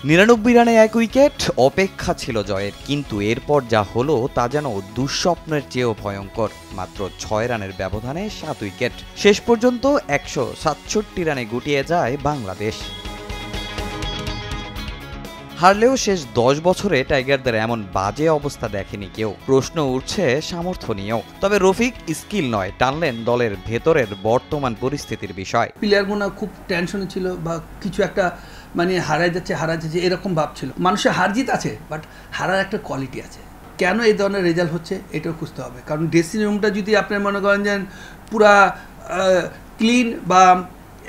99 রানে 1 উইকেট, অপেক্ষা ছিল জয়ের, কিন্তু এরপর যা হলো তা যেন দুঃস্বপ্নের চেয়েও ভয়ঙ্কর। মাত্র 6 রানের ব্যবধানে 7 উইকেট, শেষ পর্যন্ত 167 রানে গুটিয়ে যায় বাংলাদেশ। হারলেও শেষ 10 বছরে টাইগারদের এমন বাজে অবস্থা দেখেনি কেউ। প্রশ্ন উঠছে সামর্থ্য নিয়েও। তবে রফিক স্কিল নয়, টানলেন দলের ভেতরের বর্তমান পরিস্থিতির বিষয়। প্লেয়ারগুলো খুব টেনশনে ছিল বা কিছু একটা মানে হারাই যাচ্ছে এরকম ভাব ছিল। মানুষের হার জিত আছে, বাট হারার একটা কোয়ালিটি আছে। কেন এই ধরনের রেজাল্ট হচ্ছে এটাও খুঁজতে হবে। কারণ ড্রেসিং রুমটা যদি আপনি মনে করেন যে পুরা ক্লিন বা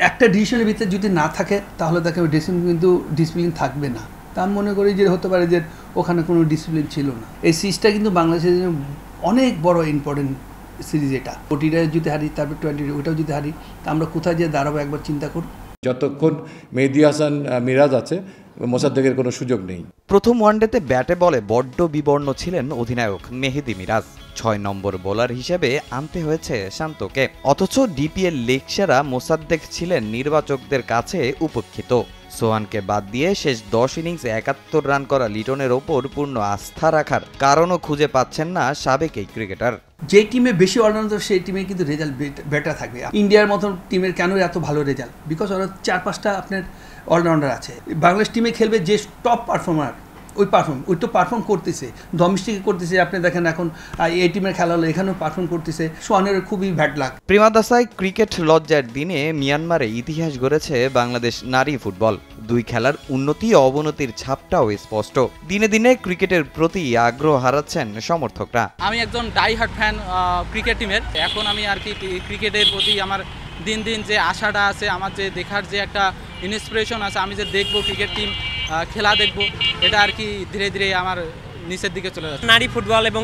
একটা ডিসিশনের ভিতরে যদি না থাকে, তাহলে দেখেন ড্রেসিং রুম কিন্তু ডিসিপ্লিন থাকবে না। তা আমি মনে করি যে হতে পারে যে ওখানে কোনো ডিসিপ্লিন ছিল না। এই সিরিজটা কিন্তু বাংলাদেশের জন্য অনেক বড় ইম্পর্টেন্ট সিরিজ। এটা ওটিটা যদি হারি, তারপর টোয়েন্টি ওটাও যদি হারি, তা আমরা কোথায় যে দাঁড়াবো একবার চিন্তা করুন। যতক্ষণ মেহেদী হাসান মিরাজ আছে, মোসাদ্দেকের কোনো সুযোগ নেই। প্রথম ওয়ানডেতে ব্যাটে বলে বড্ড বিবর্ণ ছিলেন অধিনায়ক মেহেদী মিরাজ। 6 নম্বর বোলার হিসেবে আনতে হয়েছে শান্তকে। অথচ ডিপিএল লেগ সেরা মোসাদ্দেক ছিলেন নির্বাচকদের কাছে উপেক্ষিত। সোহানকে বাদ দিয়ে শেষ 10 ইনিংসে 71 রান করা লিটনের ওপর পূর্ণ আস্থা রাখার কারণও খুঁজে পাচ্ছেন না সাবেক এই ক্রিকেটার। যে টিমে বেশি অলরাউন্ডার, সেই টিমে কিন্তু রেজাল্ট বেটার থাকবে। ইন্ডিয়ার মতন টিমের কেন এত ভালো রেজাল্ট? বিকজ ওরা 4-5টা আপনার অলরাউন্ডার আছে। বাংলাদেশ টিমে খেলবে যে টপ পারফর্মার, ওই তো পারফর্ম করতেছে, ডোমেস্টিকে করতেছে। আপনি দেখেন এখন এই টিমের খেলা হলো, এখানেও পারফর্ম করতেছে। সোহানের খুবই ব্যাড লাক। প্রেমাদাসায় ক্রিকেট লজ্জার দিনে মিয়ানমারে ইতিহাস গড়েছে বাংলাদেশ নারী ফুটবল। 2 খেলার উন্নতি অবনতির ছাপটাও স্পষ্ট। দিনে দিনে ক্রিকেটের প্রতি আগ্রহ হারাচ্ছেন সমর্থকরা। আমি একজন ডাই হার্ট ফ্যান ক্রিকেট টিমের। এখন আমি আর কি ক্রিকেটের প্রতি আমার দিন দিন যে আশাটা আছে, আমার যে দেখার যে একটা ইন্সপিরেশন আছে, আমি যে দেখবো ক্রিকেট টিম খেলা দেখবো, এটা আর কি ধীরে ধীরে আমার নিচের দিকে চলে যাচ্ছে। নারী ফুটবল এবং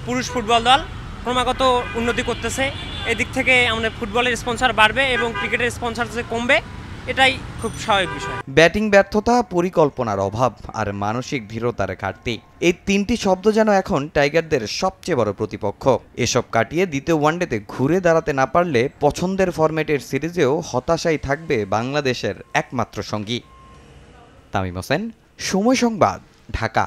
পুরুষ ফুটবল দল ক্রমাগত উন্নতি করতেছে। এদিক থেকে আমাদের ফুটবলের স্পন্সর বাড়বে এবং ক্রিকেটের স্পন্সর যে কমবে, এটাই খুব স্বাভাবিক বিষয়। ব্যাটিং ব্যর্থতা, পরিকল্পনার অভাব আর মানসিক দৃঢ়তার ঘাটতি, এই 3টি শব্দ যেন এখন টাইগারদের সবচেয়ে বড় প্রতিপক্ষ। এসব কাটিয়ে দ্বিতীয় ওয়ানডেতে ঘুরে দাঁড়াতে না পারলে পছন্দের ফরম্যাটের সিরিজেও হতাশাই থাকবে বাংলাদেশের একমাত্র সঙ্গী। তামিম হোসেন, সময় সংবাদ, ঢাকা।